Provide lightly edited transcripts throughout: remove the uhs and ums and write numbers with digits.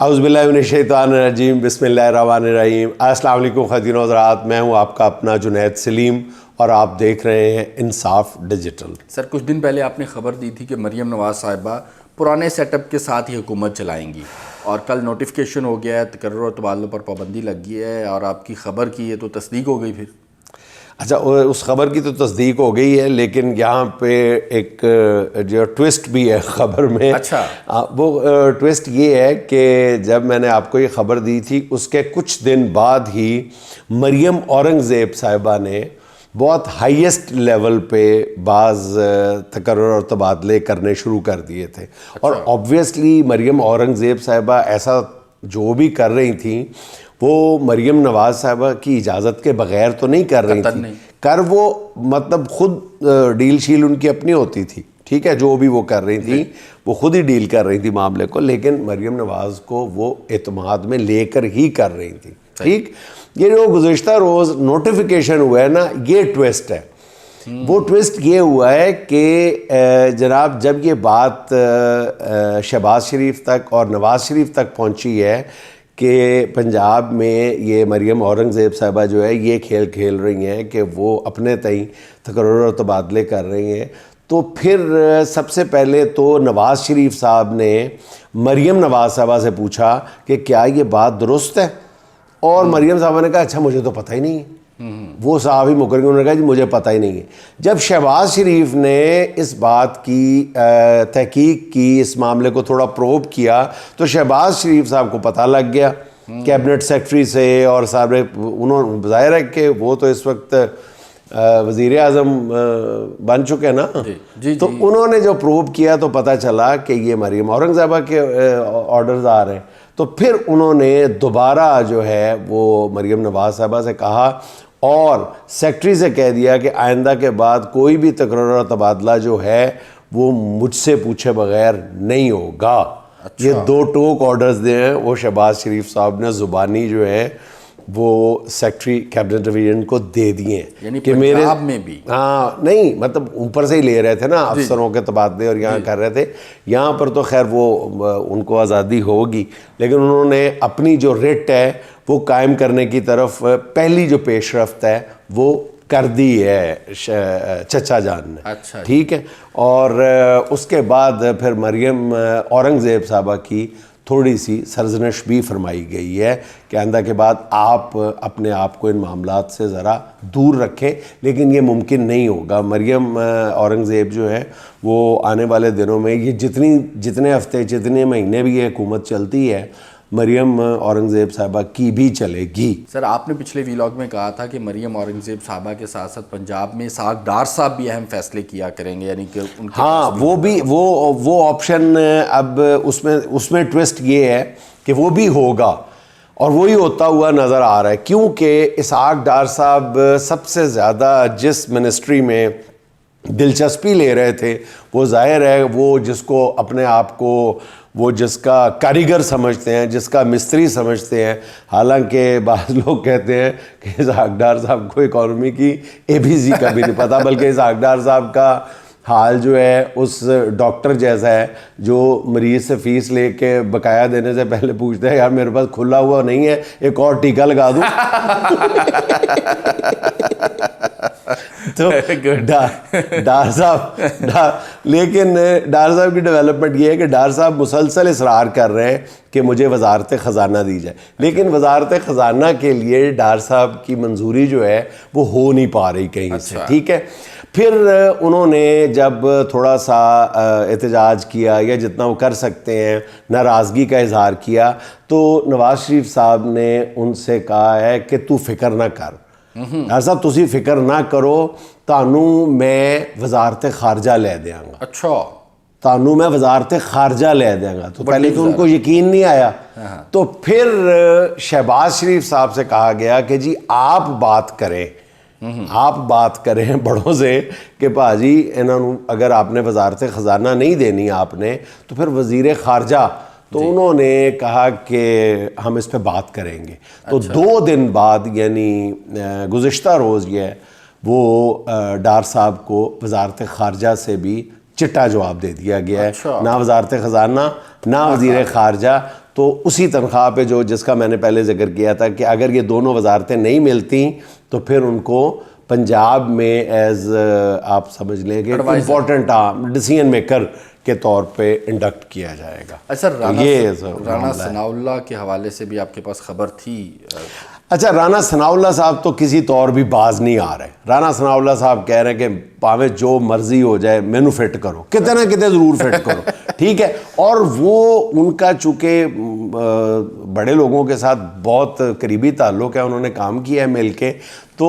اعوذ باللہ من الشیطان الرجیم، بسم اللہ الرحمن الرحیم۔ السلام علیکم خواتین و حضرات، میں ہوں آپ کا اپنا جنید سلیم اور آپ دیکھ رہے ہیں انصاف ڈیجیٹل۔ سر کچھ دن پہلے آپ نے خبر دی تھی کہ مریم نواز صاحبہ پرانے سیٹ اپ کے ساتھ ہی حکومت چلائیں گی، اور کل نوٹیفیکیشن ہو گیا ہے، تقرر اور تبادلوں پر پابندی لگ گئی ہے، اور آپ کی خبر کی ہے تو تصدیق ہو گئی۔ پھر اچھا، اس خبر کی تو تصدیق ہو گئی ہے، لیکن یہاں پہ ایک جو ٹوسٹ بھی ہے خبر میں۔ اچھا، وہ ٹوسٹ یہ ہے کہ جب میں نے آپ کو یہ خبر دی تھی اس کے کچھ دن بعد ہی مریم اورنگزیب صاحبہ نے بہت ہائیسٹ لیول پہ بعض تقرر اور تبادلے کرنے شروع کر دیے تھے۔ اور آبویسلی مریم اورنگزیب صاحبہ ایسا جو بھی کر رہی تھیں وہ مریم نواز صاحبہ کی اجازت کے بغیر تو نہیں کر رہی تھی، وہ مطلب خود ڈیل شیل ان کی اپنی ہوتی تھی، ٹھیک ہے، جو بھی وہ کر رہی تھی وہ خود ہی ڈیل کر رہی تھی معاملے کو، لیکن مریم نواز کو وہ اعتماد میں لے کر ہی کر رہی تھی، ٹھیک۔ یہ جو گزشتہ روز نوٹیفیکیشن ہوا ہے نا، یہ ٹوسٹ ہے۔ وہ ٹوسٹ یہ ہوا ہے کہ جناب جب یہ بات شہباز شریف تک اور نواز شریف تک پہنچی ہے کہ پنجاب میں یہ مریم اورنگزیب صاحبہ جو ہے یہ کھیل کھیل رہی ہیں کہ وہ اپنے تئیں تقرر اور تبادلے کر رہی ہیں، تو پھر سب سے پہلے تو نواز شریف صاحب نے مریم نواز صاحبہ سے پوچھا کہ کیا یہ بات درست ہے، اور مریم صاحبہ نے کہا اچھا مجھے تو پتہ ہی نہیں ہے۔ وہ صاحب ہی مکر گئے، انہوں نے کہا جی مجھے پتہ ہی نہیں ہے۔ جب شہباز شریف نے اس بات کی تحقیق کی، اس معاملے کو تھوڑا پروب کیا، تو شہباز شریف صاحب کو پتہ لگ گیا کیبنٹ سیکرٹری سے، اور صاحب انہوں ظاہر ہے کہ وہ تو اس وقت وزیر اعظم بن چکے نا، تو انہوں نے جو پروب کیا تو پتہ چلا کہ یہ مریم اورنگزیبہ کے آرڈرز آ رہے ہیں۔ تو پھر انہوں نے دوبارہ جو ہے وہ مریم نواز صاحبہ سے کہا اور سیکرٹری سے کہہ دیا کہ آئندہ کے بعد کوئی بھی تقرر اور تبادلہ جو ہے وہ مجھ سے پوچھے بغیر نہیں ہوگا۔ یہ دو ٹوک آرڈرز دے ہیں وہ شہباز شریف صاحب نے زبانی جو ہے وہ سیکرٹری کیبنٹ ڈویژن کو دے دیے ہیں، یعنی پنجاب میں بھی نہیں، مطلب اوپر سے ہی لے رہے تھے نا افسروں کے تبادلے، اور یہاں کر رہے تھے۔ یہاں پر تو خیر وہ ان کو آزادی ہوگی، لیکن انہوں نے اپنی جو ریٹ ہے وہ قائم کرنے کی طرف پہلی جو پیش رفت ہے وہ کر دی ہے چچا جان نے، ٹھیک ہے۔ اور اس کے بعد پھر مریم اورنگزیب صاحبہ کی تھوڑی سی سرزنش بھی فرمائی گئی ہے کہ آئندہ کے بعد آپ اپنے آپ کو ان معاملات سے ذرا دور رکھیں، لیکن یہ ممکن نہیں ہوگا۔ مریم اورنگزیب جو ہے وہ آنے والے دنوں میں یہ جتنے ہفتے جتنے مہینے بھی یہ حکومت چلتی ہے، مریم اورنگزیب صاحبہ کی بھی چلے گی۔ سر آپ نے پچھلے ویلاگ میں کہا تھا کہ مریم اورنگزیب صاحبہ کے ساتھ ساتھ پنجاب میں اسحاق ڈار صاحب بھی اہم فیصلے کیا کریں گے، یعنی کہ ان کے ہاں وہ بھی وہ آپشن اب اس میں ٹوسٹ یہ ہے کہ وہ بھی ہوگا، اور وہی ہوتا ہوا نظر آ رہا ہے، کیونکہ اسحاق ڈار صاحب سب سے زیادہ جس منسٹری میں دلچسپی لے رہے تھے وہ ظاہر ہے وہ جس کو اپنے آپ کو وہ جس کا کاریگر سمجھتے ہیں، جس کا مستری سمجھتے ہیں، حالانکہ بعض لوگ کہتے ہیں کہ اسحاق ڈار صاحب کو اکانومی کی ABC کا بھی نہیں پتہ، بلکہ اسحاق ڈار صاحب کا حال جو ہے اس ڈاکٹر جیسا ہے جو مریض سے فیس لے کے بقایا دینے سے پہلے پوچھتے ہیں یار میرے پاس کھلا ہوا نہیں ہے، ایک اور ٹیکہ لگا دوں۔ تو ڈار صاحب لیکن ڈار صاحب کی ڈیولپمنٹ یہ ہے کہ ڈار صاحب مسلسل اصرار کر رہے ہیں کہ مجھے وزارت خزانہ دی جائے، لیکن وزارت خزانہ کے لیے ڈار صاحب کی منظوری جو ہے وہ ہو نہیں پا رہی کہیں سے، ٹھیک ہے۔ پھر انہوں نے جب تھوڑا سا احتجاج کیا یا جتنا وہ کر سکتے ہیں ناراضگی کا اظہار کیا، تو نواز شریف صاحب نے ان سے کہا ہے کہ تو فکر نہ کر، ڈار صاحب تسی فکر نہ کرو، تانوں میں وزارت خارجہ لے دیاں گا۔ اچھا، تانوں میں وزارت خارجہ لے دیں گا۔ تو پہلے تو ان کو یقین نہیں آیا، تو پھر شہباز شریف صاحب سے کہا گیا کہ جی آپ بات کریں بڑوں سے کہ بھاجی انہوں اگر آپ نے وزارت خزانہ نہیں دینی آپ نے تو پھر وزیر خارجہ، تو انہوں نے کہا کہ ہم اس پہ بات کریں گے۔ تو 2 دن بعد یعنی گزشتہ روز یہ وہ ڈار صاحب کو وزارت خارجہ سے بھی چٹا جواب دے دیا گیا ہے، نہ وزارت خزانہ نہ وزیر خارجہ، تو اسی تنخواہ پہ جس کا میں نے پہلے ذکر کیا تھا کہ اگر یہ دونوں وزارتیں نہیں ملتی تو پھر ان کو پنجاب میں ایز آپ سمجھ لیں کہ امپورٹنٹ ڈیسیژن میکر کے طور پہ انڈکٹ کیا جائے گا. سر رانا ثناء اللہ کے حوالے سے بھی آپ کے پاس خبر تھی؟ اچھا, رانا ثناء اللہ صاحب تو کسی طور بھی باز نہیں آ رہے. رانا ثناء اللہ صاحب کہہ رہے ہیں کہ پاوے جو مرضی ہو جائے مینو فٹ کرو, کتے نہ کتے ضرور فٹ کرو, ٹھیک ہے. اور وہ ان کا چونکہ بڑے لوگوں کے ساتھ بہت قریبی تعلق ہے, انہوں نے کام کیا ہے مل کے, تو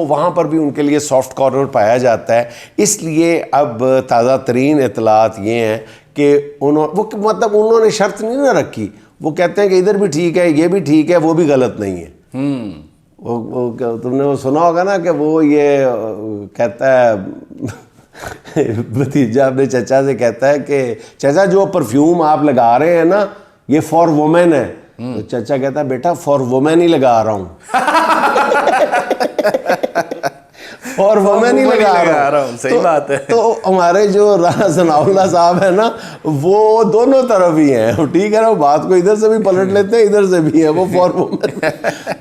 وہاں پر بھی ان کے لیے سافٹ کارنر پایا جاتا ہے. اس لیے اب تازہ ترین اطلاعات یہ ہیں کہ انہوں نے شرط نہیں نہ رکھی, وہ کہتے ہیں کہ ادھر بھی ٹھیک ہے, یہ بھی ٹھیک ہے, وہ بھی غلط نہیں ہے. تم نے وہ سنا ہوگا نا کہ وہ یہ کہتا ہے بھتیجا اپنے چچا سے کہتا ہے کہ چچا جو پرفیوم آپ لگا رہے ہیں نا یہ فار وومن ہے. تو چچا کہتا ہے بیٹا فار وومن ہی لگا رہا ہوں, فار وومن ہی لگا رہا ہوں. صحیح بات ہے. تو ہمارے جو رانا ثناء اللہ صاحب ہیں نا وہ دونوں طرف ہی ہیں, ٹھیک ہے نا, وہ بات کو ادھر سے بھی پلٹ لیتے ہیں ادھر سے بھی ہے, وہ فار وومن.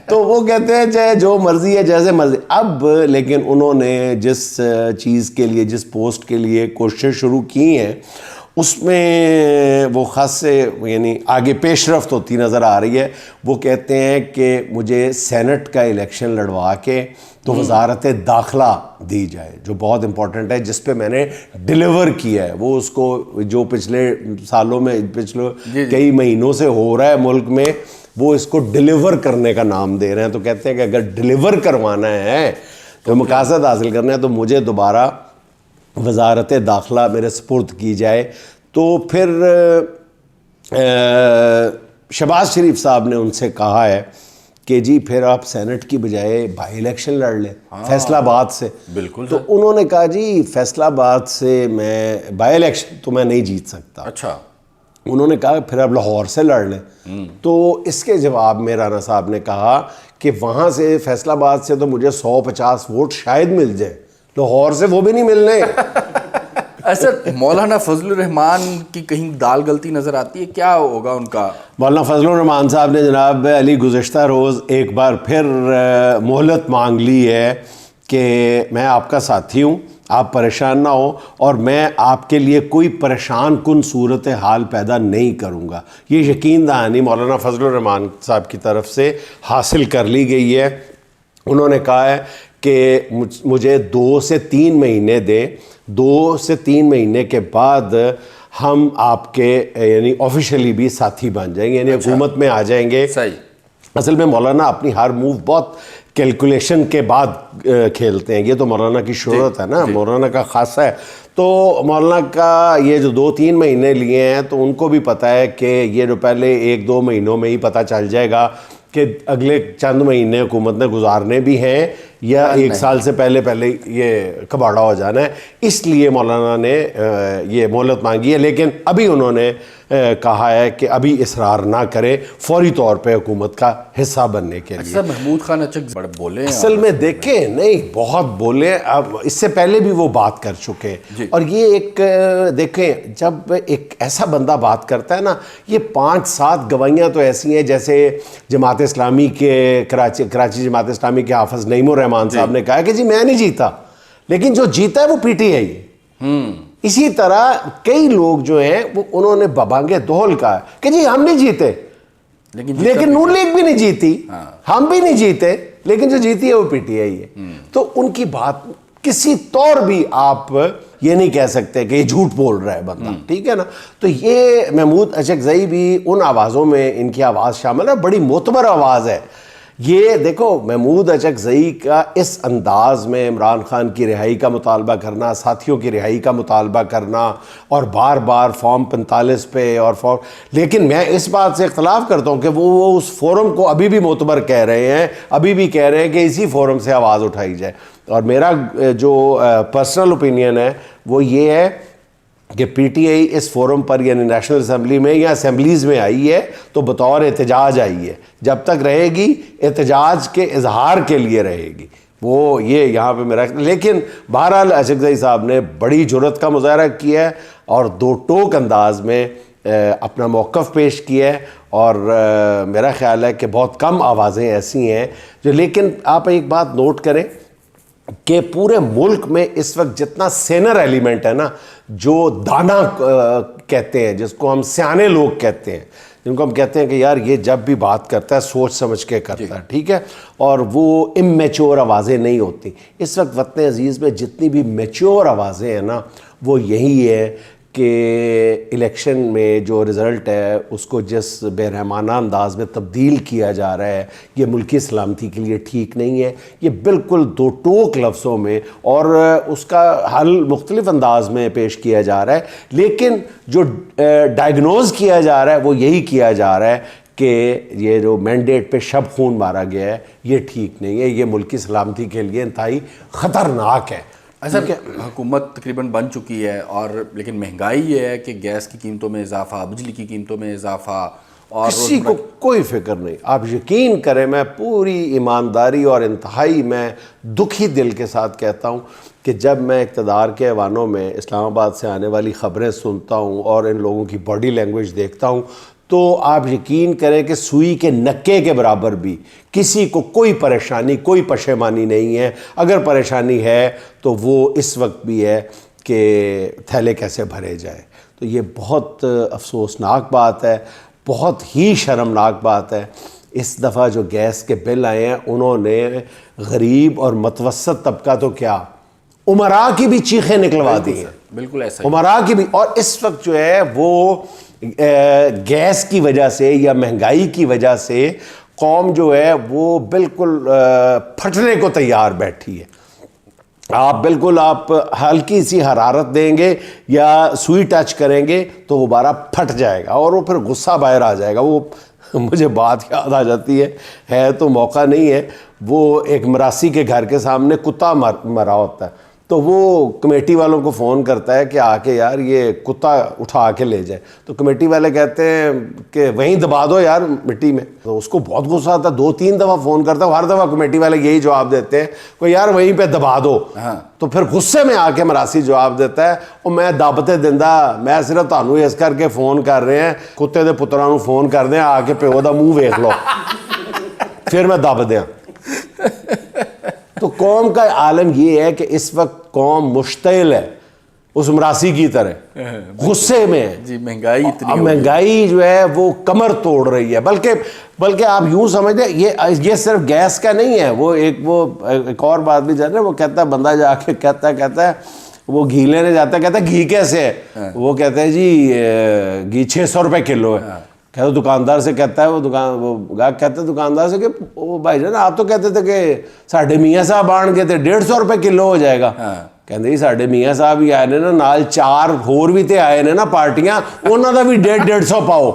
تو وہ کہتے ہیں چاہے جو مرضی ہے جیسے مرضی. اب لیکن انہوں نے جس چیز کے لیے, جس پوسٹ کے لیے کوشش شروع کی ہیں اس میں وہ خاص سے یعنی آگے پیش رفت ہوتی نظر آ رہی ہے. وہ کہتے ہیں کہ مجھے سینٹ کا الیکشن لڑوا کے تو وزارت داخلہ دی جائے, جو بہت امپورٹنٹ ہے, جس پہ میں نے ڈیلیور کیا ہے. وہ اس کو جو پچھلے سالوں میں پچھلے کئی مہینوں سے ہو رہا ہے ملک میں, وہ اس کو ڈیلیور کرنے کا نام دے رہے ہیں. تو کہتے ہیں کہ اگر ڈیلیور کروانا ہے تو مقاصد حاصل کرنا ہے تو مجھے دوبارہ وزارت داخلہ میرے سپرد کی جائے. تو پھر شہباز شریف صاحب نے ان سے کہا ہے کہ جی پھر آپ سینٹ کی بجائے بائی الیکشن لڑ لیں فیصل آباد سے. بالکل. تو انہوں نے کہا جی فیصل آباد سے میں بائی الیکشن تو میں نہیں جیت سکتا. اچھا. انہوں نے کہا پھر آپ لاہور سے لڑ لیں. تو اس کے جواب میں رانا صاحب نے کہا کہ وہاں سے فیصل آباد سے تو مجھے 150 ووٹ شاید مل جائے, لاہور سے وہ بھی نہیں ملنے. سر مولانا فضل الرحمان کی کہیں دال غلطی نظر آتی ہے, کیا ہوگا ان کا؟ مولانا فضل الرحمان صاحب نے جناب علی گزشتہ روز ایک بار پھر مہلت مانگ لی ہے کہ میں آپ کا ساتھی ہوں, آپ پریشان نہ ہو, اور میں آپ کے لیے کوئی پریشان کن صورت حال پیدا نہیں کروں گا. یہ یقین دہانی مولانا فضل الرحمان صاحب کی طرف سے حاصل کر لی گئی ہے. انہوں نے کہا ہے کہ مجھے 2 سے 3 مہینے دیں, 2 سے 3 مہینے کے بعد ہم آپ کے یعنی آفیشیلی بھی ساتھی بن جائیں گے, یعنی حکومت میں آ جائیں گے. صحیح. اصل میں مولانا اپنی ہر موو بہت کیلکولیشن کے بعد کھیلتے ہیں. یہ تو مولانا کی شہرت ہے نا, مولانا کا خاصہ ہے. تو مولانا کا یہ جو 2-3 مہینے لیے ہیں تو ان کو بھی پتہ ہے کہ یہ جو پہلے 1-2 مہینوں میں ہی پتہ چل جائے گا کہ اگلے چند مہینے حکومت نے گزارنے بھی ہیں یا 1 سال سے پہلے یہ کباڑا ہو جانا ہے. اس لیے مولانا نے یہ مہلت مانگی ہے. لیکن ابھی انہوں نے کہا ہے کہ ابھی اصرار نہ کرے فوری طور پہ حکومت کا حصہ بننے کے لیے. اچھا, محمود خان اچک بڑے بولے ہیں اصل میں دیکھیں, نہیں بہت بولے, اب اس سے پہلے بھی وہ بات کر چکے. اور یہ ایک دیکھیں جب ایک ایسا بندہ بات کرتا ہے نا, یہ 5-7 گواہیاں تو ایسی ہیں جیسے جماعت اسلامی کے کراچی جماعت اسلامی کے حافظ نعیم الرحمان صاحب نے کہا کہ جی میں نہیں جیتا, لیکن جو جیتا ہے وہ پی ٹی آئی ہے. اسی طرح کئی لوگ جو ہیں وہ انہوں نے ببانگے دہل کہا کہ جی ہم نہیں جیتے, لیکن نون لیگ بھی نہیں جیتی, ہم بھی نہیں جیتے, لیکن جو جیتی ہے وہ پی ٹی آئی ہے. تو ان کی بات کسی طور بھی آپ یہ نہیں کہہ سکتے کہ یہ جھوٹ بول رہا ہے بندہ, ٹھیک ہے نا. تو یہ محمود اچکزئی بھی ان آوازوں میں ان کی آواز شامل ہے, بڑی معتبر آواز ہے. یہ دیکھو محمود اچکزئی کا اس انداز میں عمران خان کی رہائی کا مطالبہ کرنا, ساتھیوں کی رہائی کا مطالبہ کرنا, اور بار بار فارم 45 پہ اور لیکن میں اس بات سے اختلاف کرتا ہوں کہ وہ اس فورم کو ابھی بھی معتبر کہہ رہے ہیں, ابھی بھی کہہ رہے ہیں کہ اسی فورم سے آواز اٹھائی جائے. اور میرا جو پرسنل اوپینین ہے وہ یہ ہے کہ P T I us forum پر یعنی نیشنل اسمبلی میں یا اسمبلیز میں آئی ہے تو بطور احتجاج آئی ہے, جب تک رہے گی احتجاج کے اظہار کے لیے رہے گی. وہ یہ یہاں پہ میرا, لیکن بہرحال اچکزئی صاحب نے بڑی جرأت کا مظاہرہ کیا ہے اور 2 ٹوک انداز میں اپنا موقف پیش کیا ہے، اور میرا خیال ہے کہ بہت کم آوازیں ایسی ہیں جو، لیکن آپ ایک بات نوٹ کریں کہ پورے ملک میں اس وقت جتنا سینر ایلیمنٹ ہے نا، جو دانا کہتے ہیں، جس کو ہم سیانے لوگ کہتے ہیں، جن کو ہم کہتے ہیں کہ یار یہ جب بھی بات کرتا ہے سوچ سمجھ کے کرتا ہے، ٹھیک ہے، اور وہ امیچور آوازیں نہیں ہوتی. اس وقت وطن عزیز میں جتنی بھی میچور آوازیں ہیں نا، وہ یہی ہے کہ الیکشن میں جو رزلٹ ہے اس کو جس بے رحمانہ انداز میں تبدیل کیا جا رہا ہے، یہ ملکی سلامتی کے لیے ٹھیک نہیں ہے. یہ بالکل دو ٹوک لفظوں میں، اور اس کا حل مختلف انداز میں پیش کیا جا رہا ہے، لیکن جو ڈائگنوز کیا جا رہا ہے وہ یہی کیا جا رہا ہے کہ یہ جو مینڈیٹ پہ شب خون مارا گیا ہے یہ ٹھیک نہیں ہے، یہ ملکی سلامتی کے لیے انتہائی خطرناک ہے. سر حکومت تقریباً بن چکی ہے، اور لیکن مہنگائی یہ ہے کہ گیس کی قیمتوں میں اضافہ، بجلی کی قیمتوں میں اضافہ، اور کسی کو کوئی فکر نہیں. آپ یقین کریں، میں پوری ایمانداری اور انتہائی میں دکھی دل کے ساتھ کہتا ہوں کہ جب میں اقتدار کے ایوانوں میں اسلام آباد سے آنے والی خبریں سنتا ہوں اور ان لوگوں کی باڈی لینگویج دیکھتا ہوں، تو آپ یقین کریں کہ سوئی کے نکے کے برابر بھی کسی کو کوئی پریشانی، کوئی پشیمانی نہیں ہے. اگر پریشانی ہے تو وہ اس وقت بھی ہے کہ تھیلے کیسے بھرے جائیں. تو یہ بہت افسوسناک بات ہے، بہت ہی شرمناک بات ہے. اس دفعہ جو گیس کے بل آئے ہیں، انہوں نے غریب اور متوسط طبقہ تو کیا، امراء کی بھی چیخیں نکلوا دی ہیں. بالکل ایسا امراء کی بھی. اور اس وقت جو ہے وہ گیس کی وجہ سے یا مہنگائی کی وجہ سے قوم جو ہے وہ بالکل پھٹنے کو تیار بیٹھی ہے. آپ ہلکی سی حرارت دیں گے یا سوئی ٹچ کریں گے تو وہ بارہ پھٹ جائے گا، اور وہ پھر غصہ باہر آ جائے گا. وہ مجھے بات یاد آ جاتی ہے تو موقع نہیں ہے، وہ ایک مراسی کے گھر کے سامنے کتا مرا ہوتا ہے، تو وہ کمیٹی والوں کو فون کرتا ہے کہ آ کے یار یہ کتا اٹھا کے لے جائے. تو کمیٹی والے کہتے ہیں کہ وہیں دبا دو یار مٹی میں. تو اس کو بہت غصہ آتا ہے، 2-3 دفعہ فون کرتا ہے، ہر دفعہ کمیٹی والے یہی جواب دیتے ہیں کہ یار وہیں پہ دبا دو. تو پھر غصے میں آ کے مراسی جواب دیتا ہے، اور میں دبتے دندا، میں صرف تانوں اس کر کے فون کر رہے ہیں، کتے دے پتراں نوں فون کر دیں آ کے پیو دا منہ ویکھ لو پھر میں دب دیاں. تو قوم کا عالم یہ ہے کہ اس وقت قوم مشتعل ہے اس مراسی کی طرح، غصے میں ہے. جی مہنگائی اتنی، اب مہنگائی جو ہے وہ کمر توڑ رہی ہے. بلکہ آپ یوں سمجھ لیں یہ صرف گیس کا نہیں ہے. وہ ایک اور بات بھی جانے، وہ کہتا ہے بندہ جا کے کہتا ہے وہ گھی لینے جاتا ہے، کہتا ہے گھی کیسے ہے؟ وہ کہتا ہے جی گھی 600 روپے کلو ہے. کہتا دکاندار سے کہتا ہے وہ گاہک کہتا ہے دکاندار سے کہ وہ بھائی جان آپ تو کہتے تھے کہ ساڈے میاں صاحب آن گے تو 150 روپے کلو ہو جائے گا. کہتے جی ساڈے میاں صاحب ہی آئے نے نا، نال 4 ہور بھی تے آئے نے نا پارٹیاں، انہوں دا بھی 150 پاؤ.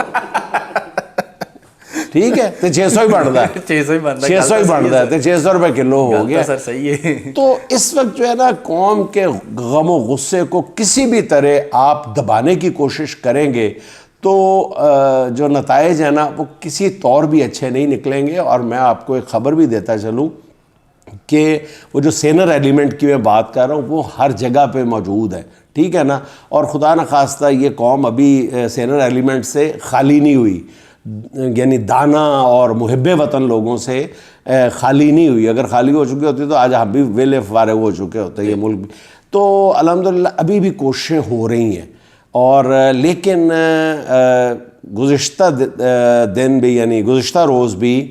ٹھیک ہے، تو 600 ہی بنتا ہے، 600 ہی بنتا ہے، تو 600 روپے کلو ہو گیا. سر صحیح ہے. تو اس وقت جو ہے نا قوم کے غم و غصے کو کسی بھی طرح آپ دبانے کی کوشش کریں گے تو جو نتائج ہیں نا وہ کسی طور بھی اچھے نہیں نکلیں گے. اور میں آپ کو ایک خبر بھی دیتا چلوں کہ وہ جو سینر ایلیمنٹ کی میں بات کر رہا ہوں وہ ہر جگہ پہ موجود ہے، ٹھیک ہے نا. اور خدا نخواستہ یہ قوم ابھی سینر ایلیمنٹ سے خالی نہیں ہوئی، یعنی دانا اور محب وطن لوگوں سے خالی نہیں ہوئی. اگر خالی ہو چکی ہوتی تو آج ہم بھی ویلے فارغ ہو چکے ہوتے یہ ملک بھی. تو الحمدللہ ابھی بھی کوششیں ہو رہی ہیں. اور لیکن گزشتہ دن بھی، یعنی گزشتہ روز بھی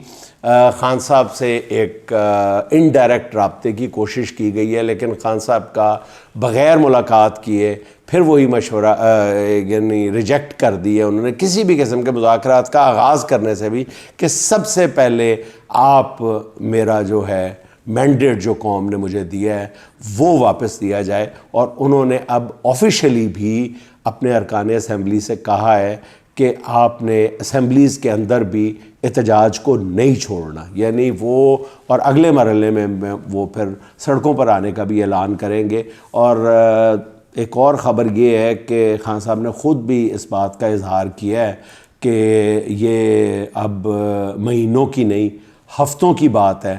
خان صاحب سے ایک انڈائریکٹ رابطے کی کوشش کی گئی ہے، لیکن خان صاحب کا بغیر ملاقات کیے پھر وہی مشورہ یعنی ریجیکٹ کر دی ہے انہوں نے کسی بھی قسم کے مذاکرات کا آغاز کرنے سے بھی، کہ سب سے پہلے آپ میرا جو ہے مینڈیٹ جو قوم نے مجھے دیا ہے وہ واپس دیا جائے. اور انہوں نے اب آفیشلی بھی اپنے ارکان اسمبلی سے کہا ہے کہ آپ نے اسمبلیز کے اندر بھی احتجاج کو نہیں چھوڑنا، یعنی وہ اور اگلے مرحلے میں وہ پھر سڑکوں پر آنے کا بھی اعلان کریں گے. اور ایک اور خبر یہ ہے کہ خان صاحب نے خود بھی اس بات کا اظہار کیا ہے کہ یہ اب مہینوں کی نہیں ہفتوں کی بات ہے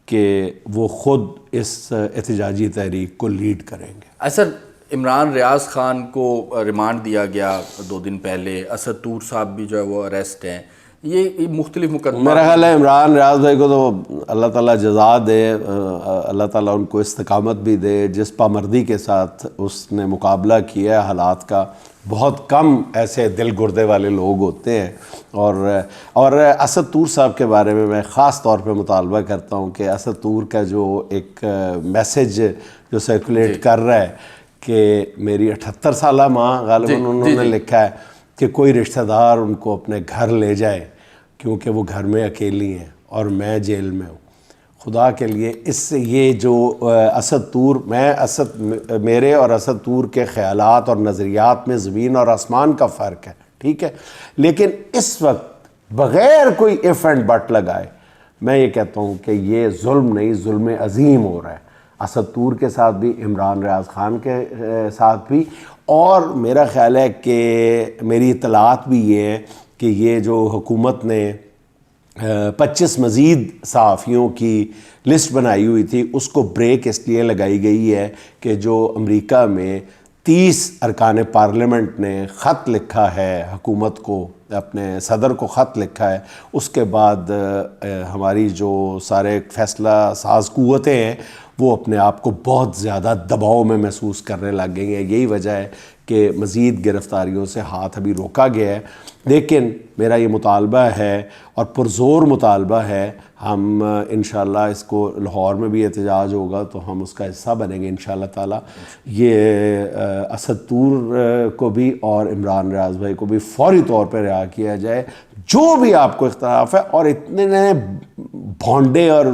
کہ وہ خود اس احتجاجی تحریک کو لیڈ کریں گے. اصل عمران ریاض خان کو ریمانڈ دیا گیا 2 دن پہلے، اسد طور صاحب بھی جو ہے وہ اریسٹ ہیں، یہ مختلف مقدمات. میرا خیال ہے عمران ریاض بھائی کو تو اللہ تعالیٰ جزا دے، اللہ تعالیٰ ان کو استقامت بھی دے. جس پامردی کے ساتھ اس نے مقابلہ کیا ہے حالات کا، بہت کم ایسے دل گردے والے لوگ ہوتے ہیں. اور اسد طور صاحب کے بارے میں خاص طور پہ مطالبہ کرتا ہوں کہ اسد طور کا جو ایک میسیج جو سرکولیٹ کر رہا ہے کہ میری 78 سالہ ماں، غالباً انہوں نے لکھا ہے کہ کوئی رشتہ دار ان کو اپنے گھر لے جائے کیونکہ وہ گھر میں اکیلی ہیں اور میں جیل میں ہوں. خدا کے لیے اس سے یہ جو اسد طور، میرے اور اسد طور کے خیالات اور نظریات میں زمین اور آسمان کا فرق ہے، ٹھیک ہے، لیکن اس وقت بغیر کوئی ایف اینڈ بٹ لگائے میں یہ کہتا ہوں کہ یہ ظلم نہیں، ظلم عظیم ہو رہا ہے اسد طور کے ساتھ بھی، عمران ریاض خان کے ساتھ بھی. اور میرا خیال ہے کہ میری اطلاعات بھی یہ ہیں کہ یہ جو حکومت نے 25 مزید صحافیوں کی لسٹ بنائی ہوئی تھی، اس کو بریک اس لیے لگائی گئی ہے کہ جو امریکہ میں 30 ارکان پارلیمنٹ نے خط لکھا ہے حکومت کو، اپنے صدر کو خط لکھا ہے، اس کے بعد ہماری جو سارے فیصلہ ساز قوتیں ہیں وہ اپنے آپ کو بہت زیادہ دباؤ میں محسوس کرنے لگ گئی ہیں. یہی وجہ ہے کہ مزید گرفتاریوں سے ہاتھ ابھی روکا گیا ہے. لیکن میرا یہ مطالبہ ہے اور پرزور مطالبہ ہے، ہم انشاءاللہ اس کو لاہور میں بھی احتجاج ہوگا تو ہم اس کا حصہ بنیں گے انشاءاللہ تعالی. یہ اسد طور کو بھی اور عمران ریاض بھائی کو بھی فوری طور پہ رہا کیا جائے. جو بھی آپ کو اختلاف ہے، اور اتنے بھونڈے اور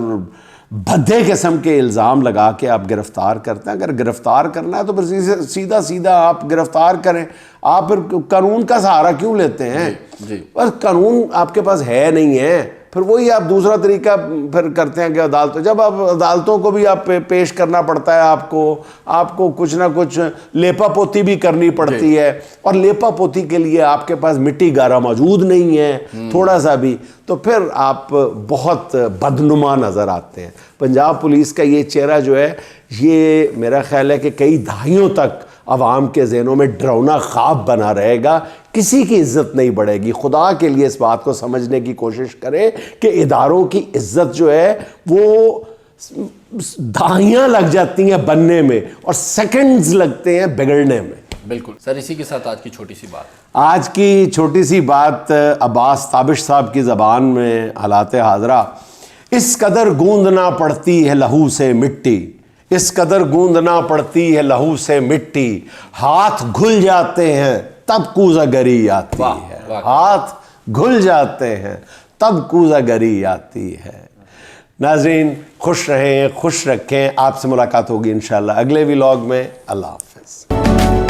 بھدے قسم کے الزام لگا کے آپ گرفتار کرتے ہیں، اگر گرفتار کرنا ہے تو پھر سیدھا سیدھا آپ گرفتار کریں. آپ پھر قانون کا سہارا کیوں لیتے ہیں؟ بس قانون آپ کے پاس ہے نہیں ہے، پھر وہی آپ دوسرا طریقہ پھر کرتے ہیں کہ عدالتوں، جب آپ عدالتوں کو بھی آپ پیش کرنا پڑتا ہے، آپ کو کچھ نہ کچھ لیپا پوتی بھی کرنی پڑتی ہے، اور لیپا پوتی کے لیے آپ کے پاس مٹی گارا موجود نہیں ہے تھوڑا سا بھی، تو پھر آپ بہت بدنما نظر آتے ہیں. پنجاب پولیس کا یہ چہرہ جو ہے، یہ میرا خیال ہے کہ کئی دہائیوں تک عوام کے ذہنوں میں ڈراؤنا خواب بنا رہے گا. کسی کی عزت نہیں بڑھے گی. خدا کے لیے اس بات کو سمجھنے کی کوشش کریں کہ اداروں کی عزت جو ہے وہ دہائیاں لگ جاتی ہیں بننے میں اور سیکنڈز لگتے ہیں بگڑنے میں. بالکل سر، اسی کے ساتھ آج کی چھوٹی سی بات. آج کی چھوٹی سی بات عباس تابش صاحب کی زبان میں حالات حاضرہ. اس قدر گوندنا پڑتی ہے لہو سے مٹی، اس قدر گوندنا پڑتی ہے لہو سے مٹی، ہاتھ گھل جاتے ہیں تب کوزہ گری آتی ہے، ہاتھ گھل جاتے ہیں تب کوزہ گری آتی ہے. ناظرین خوش رہیں، خوش رکھیں. آپ سے ملاقات ہوگی انشاءاللہ اگلے ولاگ میں. اللہ حافظ.